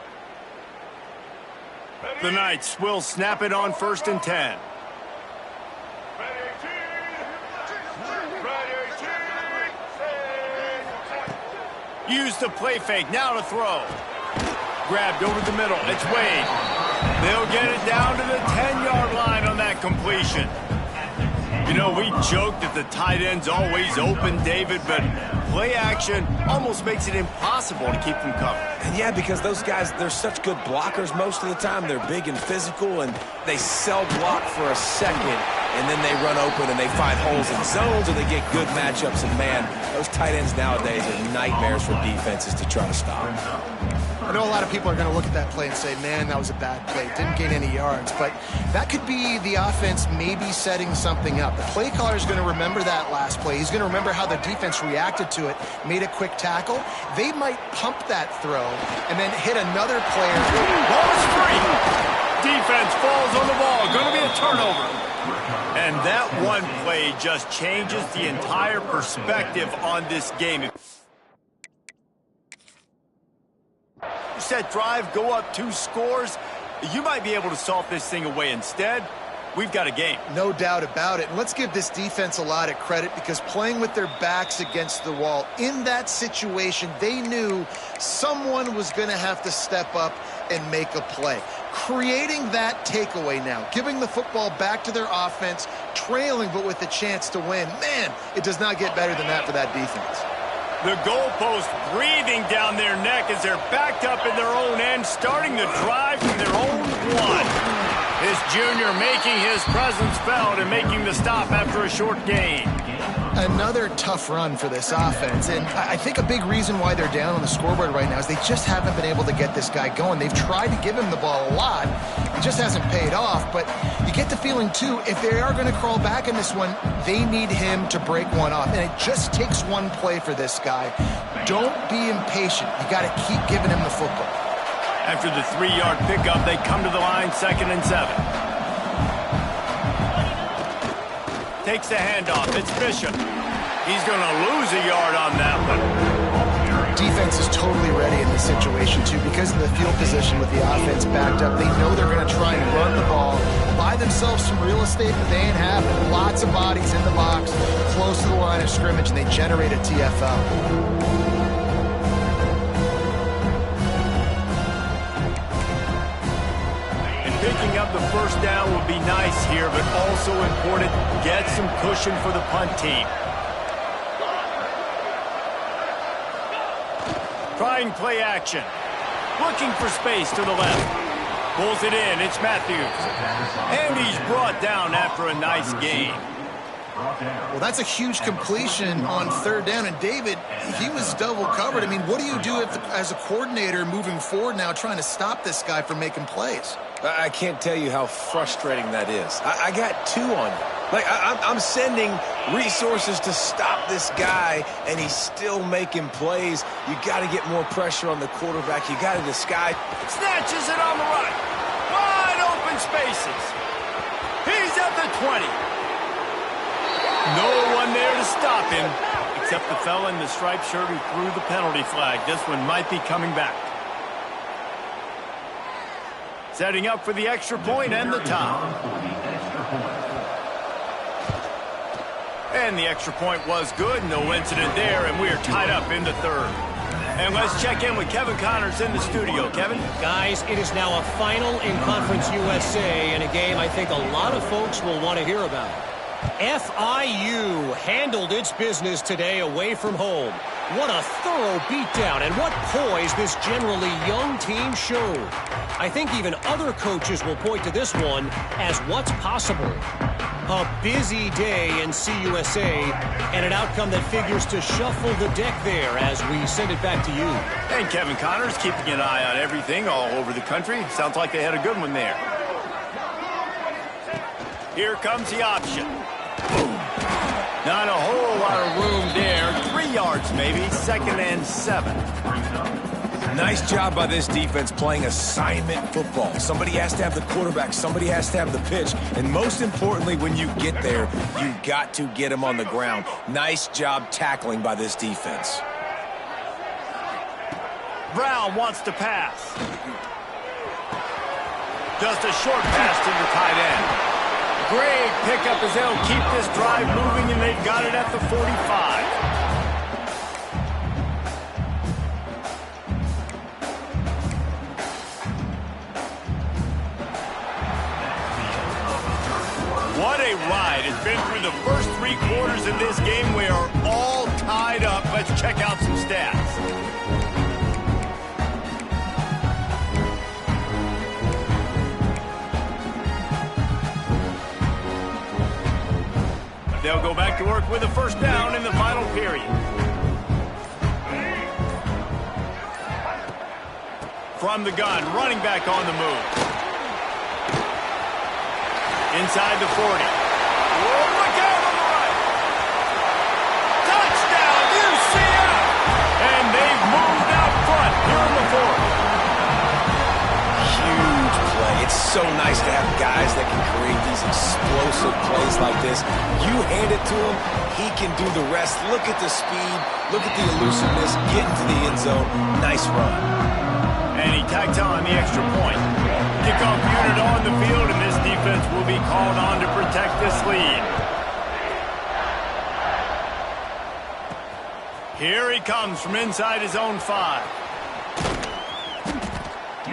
The Knights will snap it on 1st and 10. Use the play fake, now to throw. Grabbed over the middle, it's Wade. They'll get it down to the 10-yard line on that completion. You know, we joked that the tight end's always open, David, but play action almost makes it impossible to keep them covered. And yeah, because those guys, they're such good blockers most of the time. They're big and physical, and they sell block for a second, and then they run open and they find holes in zones, or they get good matchups. And man, those tight ends nowadays are nightmares for defenses to try to stop. I know a lot of people are going to look at that play and say, man, that was a bad play. Didn't gain any yards. But that could be the offense maybe setting something up. The play caller is going to remember that last play. He's going to remember how the defense reacted to it, made a quick tackle. They might pump that throw and then hit another player. Ball is free. Defense falls on the ball. Going to be a turnover. And that one play just changes the entire perspective on this game. Set drive, go up 2 scores. You might be able to solve this thing away. Instead, we've got a game. No doubt about it. And let's give this defense a lot of credit because playing with their backs against the wall, in that situation, they knew someone was going to have to step up and make a play. Creating that takeaway now, giving the football back to their offense, trailing but with a chance to win. Man, it does not get better than that for that defense. The goalpost breathing down their neck as they're backed up in their own end, starting the drive from their own 1. This junior making his presence felt and making the stop after a short gain. Another tough run for this offense, and I think a big reason why they're down on the scoreboard right now is they just haven't been able to get this guy going. They've tried to give him the ball a lot. It just hasn't paid off, but you get the feeling, too, if they are going to crawl back in this one, they need him to break one off, and it just takes one play for this guy. Don't be impatient. You got to keep giving him the football. After the 3-yard pickup, they come to the line 2nd and 7. Takes the handoff. It's Bishop. He's going to lose a yard on that one. Defense is totally ready in this situation, too, because of the field position with the offense backed up. They know they're going to try and run the ball, buy themselves some real estate, but they ain't having it. Lots of bodies in the box, close to the line of scrimmage, and they generate a TFL. Picking up the first down would be nice here, but also important, get some cushion for the punt team. Trying play action. Looking for space to the left. Pulls it in, it's Matthews. And he's brought down after a nice gain. Well, that's a huge completion on 3rd down. And David, he was double covered. I mean, what do you do as a coordinator moving forward now trying to stop this guy from making plays? I can't tell you how frustrating that is. I got 2 on you. Like, I'm sending resources to stop this guy, and he's still making plays. You got to get more pressure on the quarterback. You got to disguise. Snatches it on the right. Wide open spaces. He's at the 20. No one there to stop him, except the fella in the striped shirt who threw the penalty flag. This one might be coming back. Setting up for the extra point and the tie. And the extra point was good. No incident there, and we are tied up in the 3rd. And let's check in with Kevin Connors in the studio. Kevin? Guys, it is now a final in Conference USA, and a game I think a lot of folks will want to hear about. FIU handled its business today away from home. What a thorough beatdown, and what poise this generally young team showed. I think even other coaches will point to this one as what's possible. A busy day in CUSA, and an outcome that figures to shuffle the deck there as we send it back to you. And Kevin Connors keeping an eye on everything all over the country. Sounds like they had a good one there. Here comes the option. Boom. Not a whole lot of room there. 3 yards maybe. 2nd and 7. Nice job by this defense playing assignment football. Somebody has to have the quarterback. Somebody has to have the pitch. And most importantly, when you get there, you've got to get him on the ground. Nice job tackling by this defense. Brown wants to pass. Just a short pass to the tight end. Great pickup as they'll keep this drive moving, and they've got it at the 45. What a ride. It's been through the first 3 quarters of this game. We are all tied up. Let's check out some stats. They'll go back to work with a first down in the final period. From the gun, running back on the move. Inside the 40. Oh, look out on the right. Touchdown, UCF! And they've moved out front here in the 4th. Huge play. It's so nice to have guys that can create these explosive plays like this. You hand it to him, he can do the rest. Look at the speed. Look at the elusiveness. Get into the end zone. Nice run. And he tacked on the extra point. Kickoff unit on the field, and this defense will be called on to protect this lead. Here he comes from inside his own 5.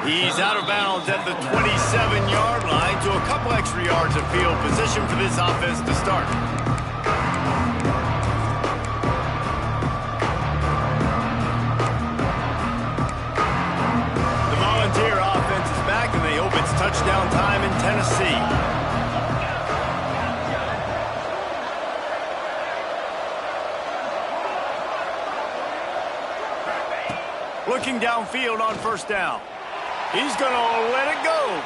He's out of bounds at the 27-yard line, to a couple extra yards of field position for this offense to start. The Volunteer offense is back, and they hope it's touchdown time in Tennessee. Looking downfield on first down. He's going to let it go.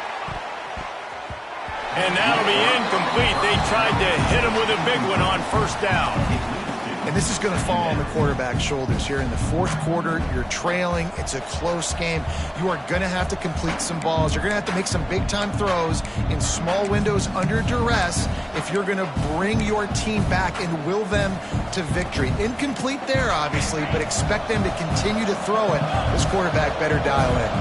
And that'll be incomplete. They tried to hit him with a big one on first down. And this is going to fall on the quarterback's shoulders here in the 4th quarter. You're trailing. It's a close game. You are going to have to complete some balls. You're going to have to make some big-time throws in small windows under duress if you're going to bring your team back and will them to victory. Incomplete there, obviously, but expect them to continue to throw it. This quarterback better dial in.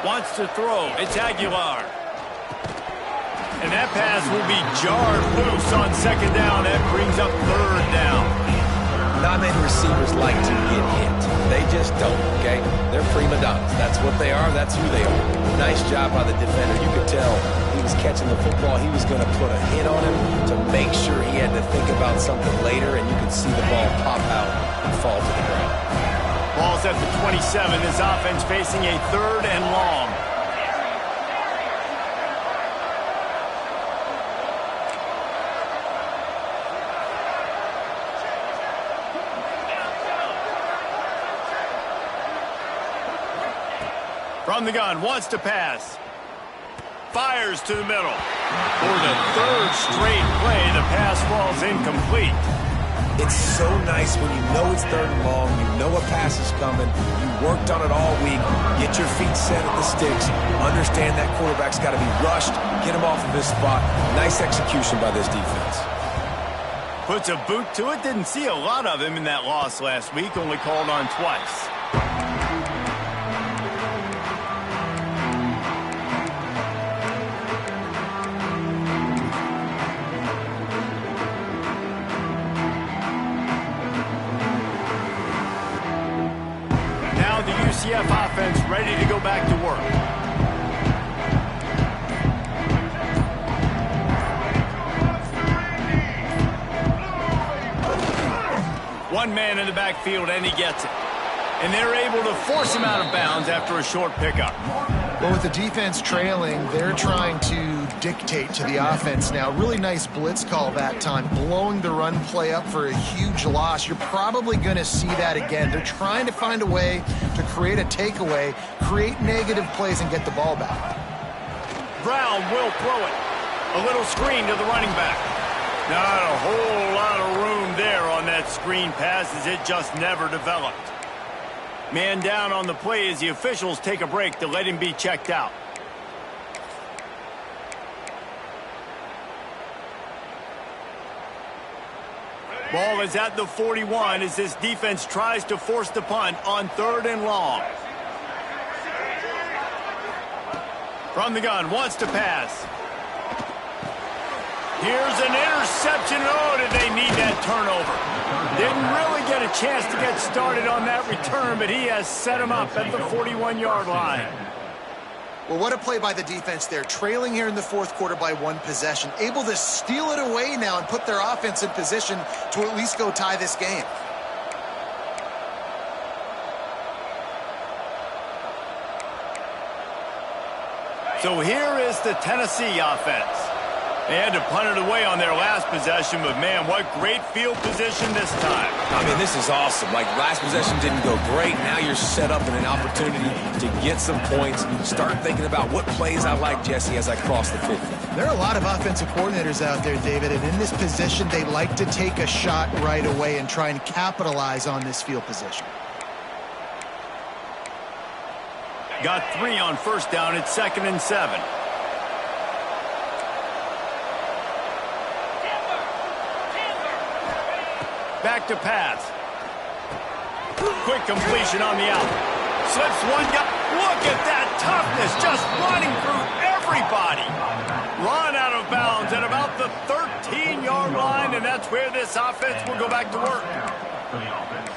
Wants to throw. It's Aguilar. And that pass will be jarred loose on second down. That brings up third down. Not many receivers like to get hit. They just don't, okay? They're prima donnas. That's what they are. That's who they are. Nice job by the defender. You could tell he was catching the football. He was going to put a hit on him to make sure he had to think about something later, and you could see the ball pop out and fall to the ground. Ball's at the 27. This offense facing a 3rd and long. From the gun, wants to pass. Fires to the middle. For the 3rd straight play, the pass falls incomplete. It's so nice when you know it's 3rd and long, you know a pass is coming, you worked on it all week, get your feet set at the sticks, understand that quarterback's got to be rushed, get him off of his spot. Nice execution by this defense. Puts a boot to it. Didn't see a lot of him in that loss last week, only called on twice. UCF offense ready to back to work. One man in the backfield, and he gets it. And they're able to force him out of bounds after a short pickup. Well, with the defense trailing, they're trying to dictate to the offense now. Really nice blitz call that time, blowing the run play up for a huge loss. You're probably going to see that again. They're trying to find a way to create a takeaway, create negative plays, and get the ball back. Brown will throw it. A little screen to the running back. Not a whole lot of room there on that screen pass as it just never developed. Man down on the play as the officials take a break to let him be checked out. Ball is at the 41 as this defense tries to force the punt on 3rd and long. From the gun, wants to pass. Here's an interception. Oh, did they need that turnover? Didn't really get a chance to get started on that return, but he has set him up at the 41-yard line. Well, what a play by the defense there. Trailing here in the 4th quarter by 1 possession. Able to steal it away now and put their offense in position to at least go tie this game. So here is the Tennessee offense. They had to punt it away on their last possession, but man, what great field position this time. I mean, this is awesome. Like, last possession didn't go great. Now you're set up in an opportunity to get some points. Start thinking about what plays I like, Jesse, as I cross the 50. There are a lot of offensive coordinators out there, David, and in this position, they like to take a shot right away and try and capitalize on this field position. Got 3 on 1st down. It's 2nd and 7. Back to pass. Quick completion on the out. Slips one guy. Look at that toughness, just running through everybody. Run out of bounds at about the 13-yard line, and that's where this offense will go back to work. For the offense.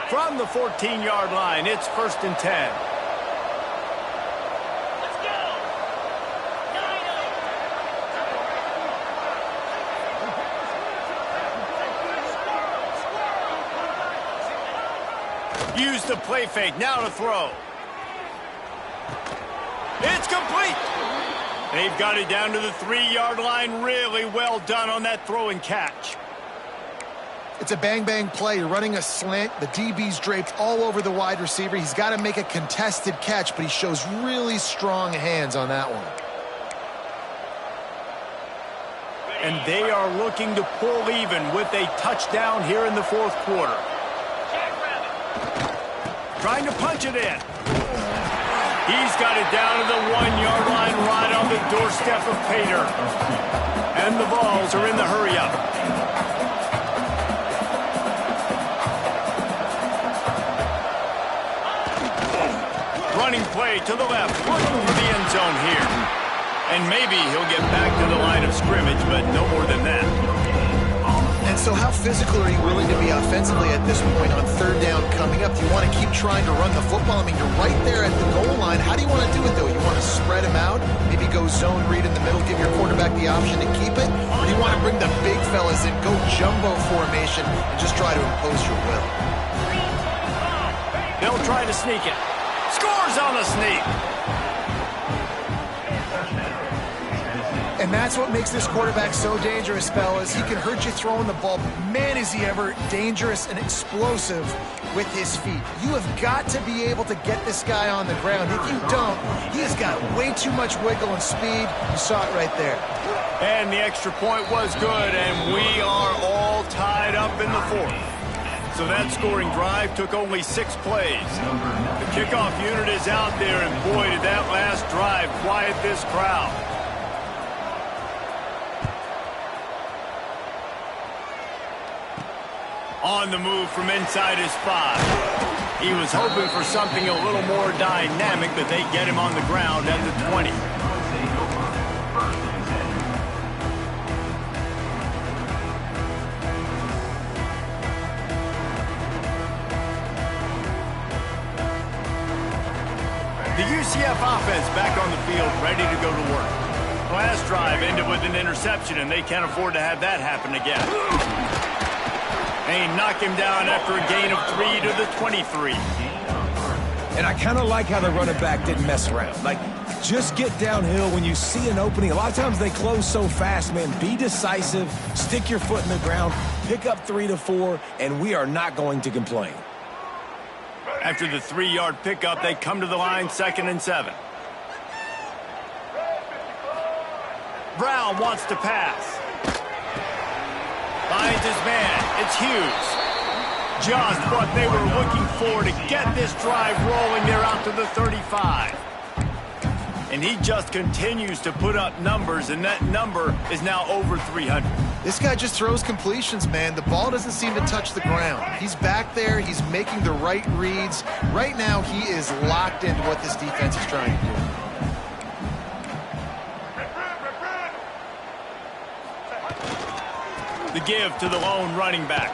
From the 14-yard line, it's 1st and 10. Let's go. Use the play fake, now to throw. It's complete. They've got it down to the 3-yard line. Really well done on that throw and catch. It's a bang-bang play. You're running a slant. The DB's draped all over the wide receiver. He's got to make a contested catch, but he shows really strong hands on that one. And they are looking to pull even with a touchdown here in the 4th quarter. Trying to punch it in. He's got it down to the 1-yard line right on the doorstep of Pater. And the Vols are in the hurry-up. Running play to the left, looking for the end zone here. And maybe he'll get back to the line of scrimmage, but no more than that. And so how physical are you willing to be offensively at this point on 3rd down coming up? Do you want to keep trying to run the football? I mean, you're right there at the goal line. How do you want to do it, though? You want to spread him out, maybe go zone read in the middle, give your quarterback the option to keep it? Or do you want to bring the big fellas in, go jumbo formation, and just try to impose your will? They'll try to sneak it. Scores on the sneak. And that's what makes this quarterback so dangerous, fellas. He can hurt you throwing the ball, but man, is he ever dangerous and explosive with his feet. You have got to be able to get this guy on the ground. If you don't, he has got way too much wiggle and speed. You saw it right there. And the extra point was good, and we are all tied up in the 4th. So that scoring drive took only 6 plays. The kickoff unit is out there, and boy, did that last drive quiet this crowd. On the move from inside his 5. He was hoping for something a little more dynamic, but they get him on the ground at the 20. UCF offense back on the field, ready to go to work. Last drive ended with an interception, and they can't afford to have that happen again. They knock him down after a gain of 3 to the 23. And I kind of like how the running back didn't mess around. Like, just get downhill when you see an opening. A lot of times they close so fast, man. Be decisive, stick your foot in the ground, pick up 3 to 4, and we are not going to complain. After the 3-yard pickup, they come to the line, 2nd and 7. Brown wants to pass. Finds his man. It's Hughes. Just what they were looking for to get this drive rolling. They're out to the 35. And he just continues to put up numbers, and that number is now over 300. This guy just throws completions, man. The ball doesn't seem to touch the ground. He's back there. He's making the right reads. Right now, he is locked into what this defense is trying to do. The give to the lone running back.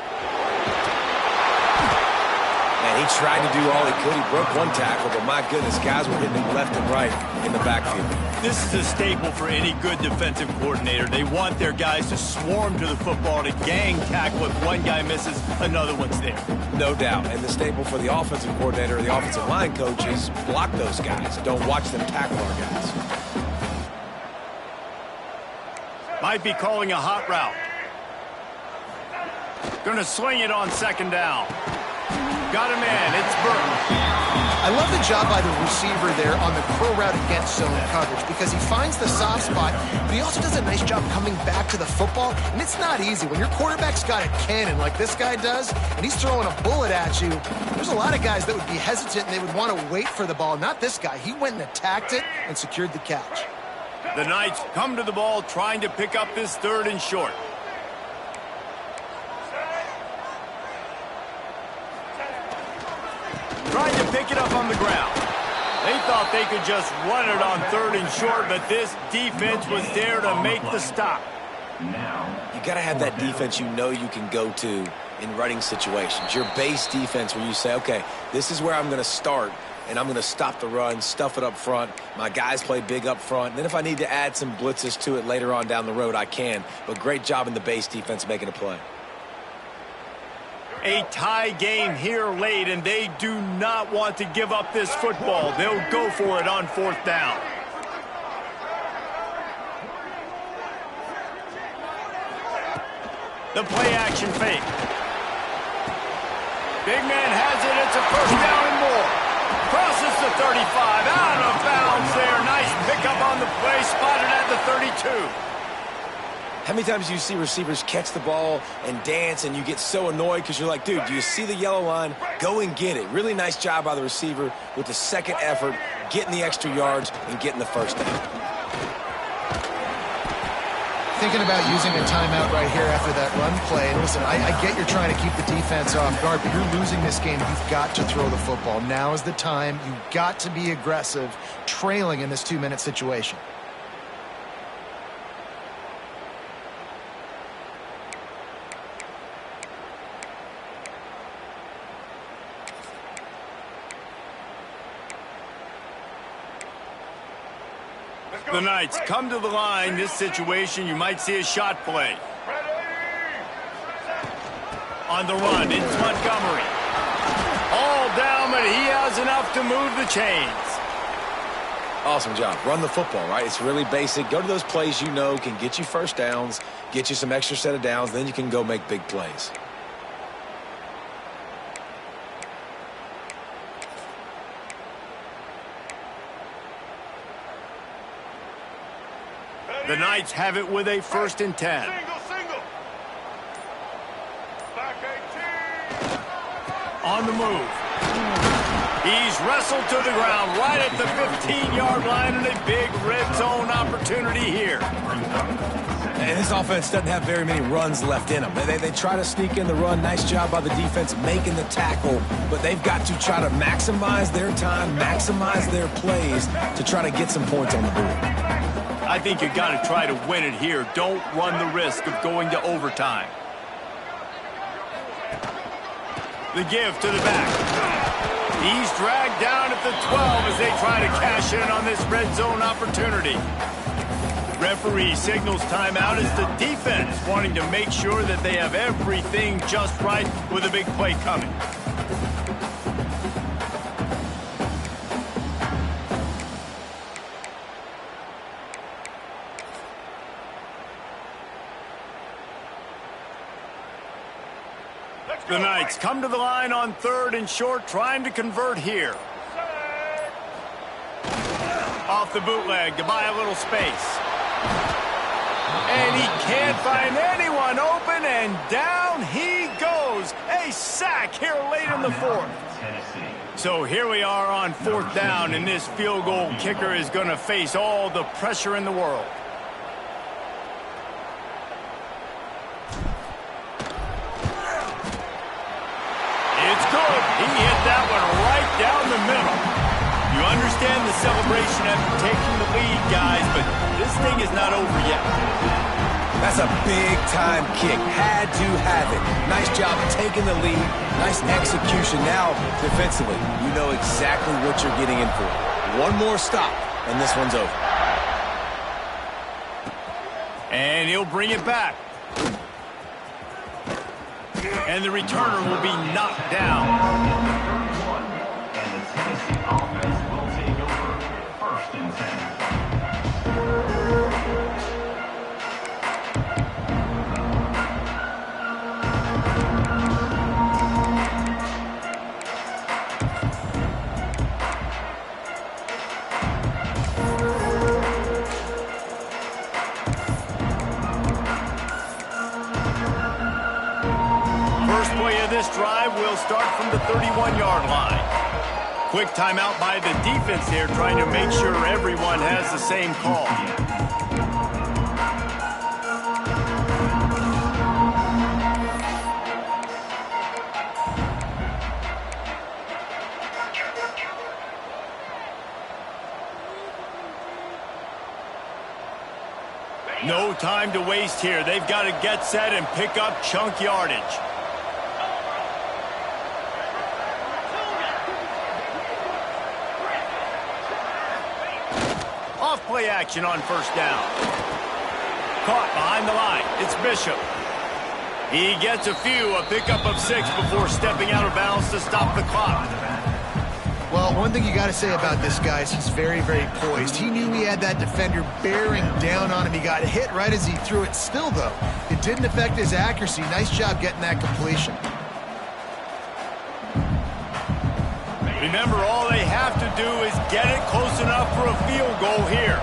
And he tried to do all he could. He broke one tackle, but my goodness, guys were hitting him left and right in the backfield. This is a staple for any good defensive coordinator. They want their guys to swarm to the football, to gang tackle. If one guy misses, another one's there. No doubt. And the staple for the offensive coordinator or the offensive line coach is block those guys. Don't watch them tackle our guys. Might be calling a hot route. Going to swing it on 2nd down. Got him in. It's Burton. I love the job by the receiver there on the curl route against zone coverage because he finds the soft spot, but he also does a nice job coming back to the football, and it's not easy. When your quarterback's got a cannon like this guy does, and he's throwing a bullet at you, there's a lot of guys that would be hesitant, and they would want to wait for the ball. Not this guy. He went and attacked it and secured the catch. The Knights come to the ball trying to pick up this 3rd and short. Trying to pick it up on the ground. They thought they could just run it on 3rd and short, but this defense was there to make the stop. You got to have that defense you know you can go to in running situations. Your base defense where you say, okay, this is where I'm going to start, and I'm going to stop the run, stuff it up front. My guys play big up front. And then if I need to add some blitzes to it later on down the road, I can. But great job in the base defense making a play. A tie game here late, and they do not want to give up this football. They'll go for it on 4th down. The play action fake. Big man has it. It's a 1st down and more. Crosses the 35. Out of bounds there. Nice pickup on the play. Spotted at the 32. How many times do you see receivers catch the ball and dance and you get so annoyed because you're like, dude, do you see the yellow line? Go and get it. Really nice job by the receiver with the 2nd effort, getting the extra yards and getting the 1st down. Thinking about using a timeout right here after that run play. And listen, I get you're trying to keep the defense off guard, but you're losing this game. You've got to throw the football. Now is the time. You've got to be aggressive, trailing in this 2-minute situation. The Knights come to the line. This situation, you might see a shot play. On the run, it's Montgomery. All down, but he has enough to move the chains. Awesome job. Run the football, right? It's really basic. Go to those plays you know can get you 1st downs, get you some extra set of downs, then you can go make big plays. The Knights have it with a 1st and 10. On the move. He's wrestled to the ground right at the 15-yard line, and a big red zone opportunity here. And this offense doesn't have very many runs left in them. They try to sneak in the run. Nice job by the defense making the tackle, but they've got to try to maximize their time, maximize their plays to try to get some points on the board. I think you got to try to win it here. Don't run the risk of going to overtime. The give to the back. He's dragged down at the 12 as they try to cash in on this red zone opportunity. Referee signals timeout as the defense wanting to make sure that they have everything just right with a big play coming. The Knights come to the line on 3rd and short, trying to convert here. Off the bootleg to buy a little space. And he can't find anyone open, and down he goes. A sack here late in the 4th. So here we are on 4th down, and this field goal kicker is going to face all the pressure in the world. It's good. He hit that one right down the middle. You understand the celebration after taking the lead, guys, but this thing is not over yet. That's a big-time kick. Had to have it. Nice job taking the lead. Nice execution. Now, defensively, you know exactly what you're getting in for. One more stop, and this one's over. And he'll bring it back. And the returner will be knocked down. And the Tennessee offense will take over 1st and 10. First play of this drive will start from the 31-yard line. Quick timeout by the defense here, trying to make sure everyone has the same call. No time to waste here. They've got to get set and pick up chunk yardage. Off-play action on 1st down. Caught behind the line. It's Bishop. He gets a pickup of 6 before stepping out of bounds to stop the clock. Well, one thing you got to say about this guy is he's very, very poised. He knew he had that defender bearing down on him. He got hit right as he threw it. Still, though, it didn't affect his accuracy. Nice job getting that completion. Remember, all they have to do is get it close enough for a field goal here.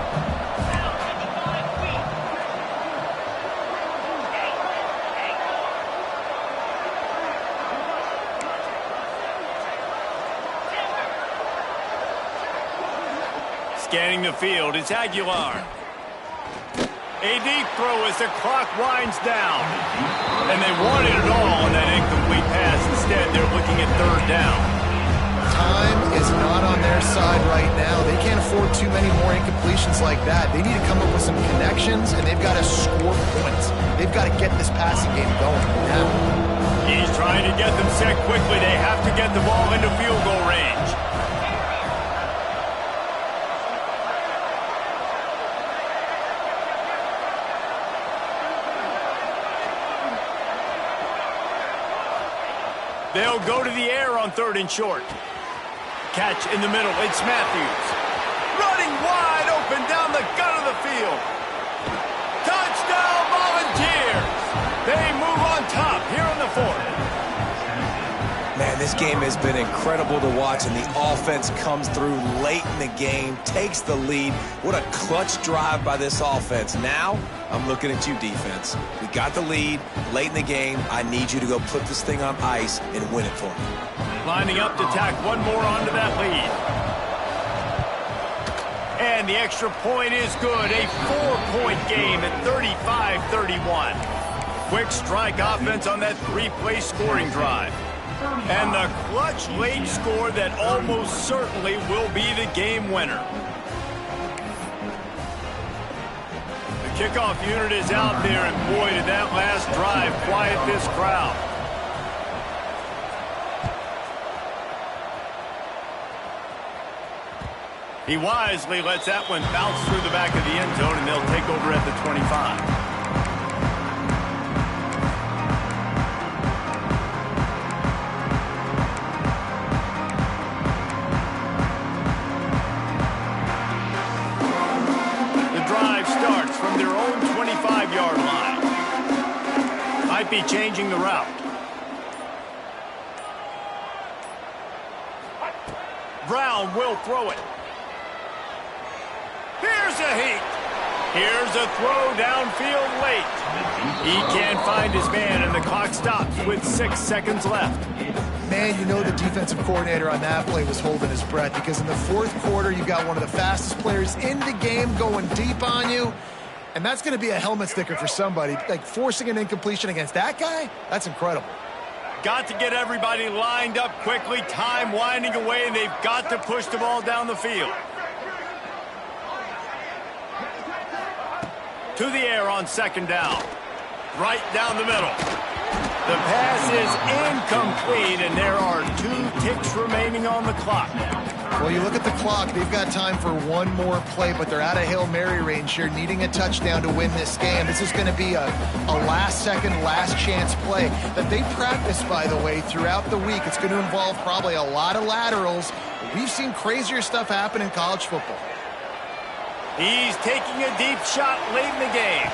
Scanning the field, it's Aguilar. A deep throw as the clock winds down. And they wanted it all on that incomplete pass. Instead, they're looking at 3rd down. Time is not on their side right now. They can't afford too many more incompletions like that. They need to come up with some connections, and they've got to score points. They've got to get this passing game going now. He's trying to get them set quickly. They have to get the ball into field goal range. They'll go to the air on 3rd and short. Catch in the middle. It's Matthews. Running wide open down the gut of the field. Touchdown Volunteers. They move on top here in the 4th. Man, this game has been incredible to watch, and the offense comes through late in the game, takes the lead. What a clutch drive by this offense. Now, I'm looking at you, defense. We got the lead late in the game. I need you to go put this thing on ice and win it for me. Lining up to tack one more onto that lead. And the extra point is good. A 4-point game at 35-31. Quick strike offense on that 3-play scoring drive. And the clutch late score that almost certainly will be the game winner. The kickoff unit is out there, and boy, did that last drive quiet this crowd. He wisely lets that one bounce through the back of the end zone, and they'll take over at the 25. The drive starts from their own 25-yard line. Might be changing the route. Brown will throw it. Here's a heat. Here's a throw downfield late. He can't find his man, and the clock stops with 6 seconds left. Man, you know the defensive coordinator on that play was holding his breath, because in the fourth quarter, you've got one of the fastest players in the game going deep on you, and that's going to be a helmet sticker for somebody. Like, forcing an incompletion against that guy, that's incredible. Got to get everybody lined up quickly. Time winding away, and they've got to push the ball down the field. To the air on second down. Right down the middle. The pass is incomplete, and there are 2 ticks remaining on the clock. Well, you look at the clock, they've got time for one more play, but they're out of Hail Mary range here, needing a touchdown to win this game. This is going to be a last-second, last-chance play that they practice, by the way, throughout the week. It's going to involve probably a lot of laterals. We've seen crazier stuff happen in college football. He's taking a deep shot late in the game.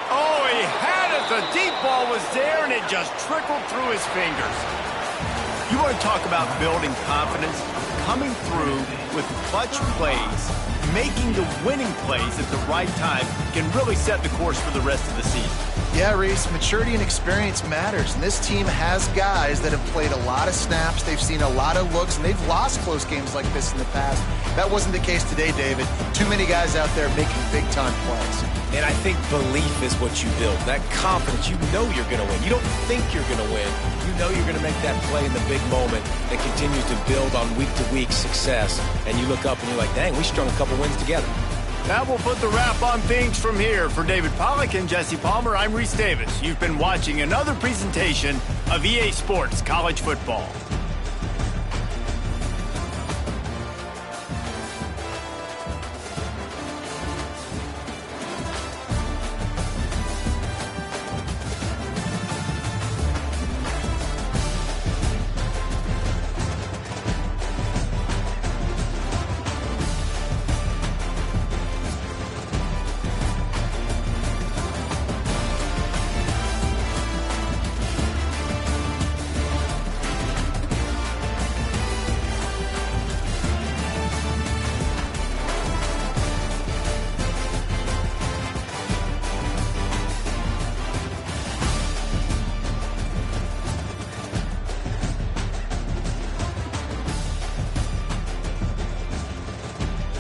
Oh, he had it. The deep ball was there, and it just trickled through his fingers. You want to talk about building confidence? Coming through with clutch plays, making the winning plays at the right time can really set the course for the rest of the season. Yeah, Reese, maturity and experience matters, and this team has guys that have played a lot of snaps, they've seen a lot of looks, and they've lost close games like this in the past. That wasn't the case today, David. Too many guys out there making big-time plays. And I think belief is what you build. That confidence, you know you're going to win. You don't think you're going to win. You know you're going to make that play in the big moment that continues to build on week-to-week success. And you look up and you're like, dang, we strung a couple wins together. That will put the wrap on things from here. For David Pollack and Jesse Palmer, I'm Reese Davis. You've been watching another presentation of EA Sports College Football.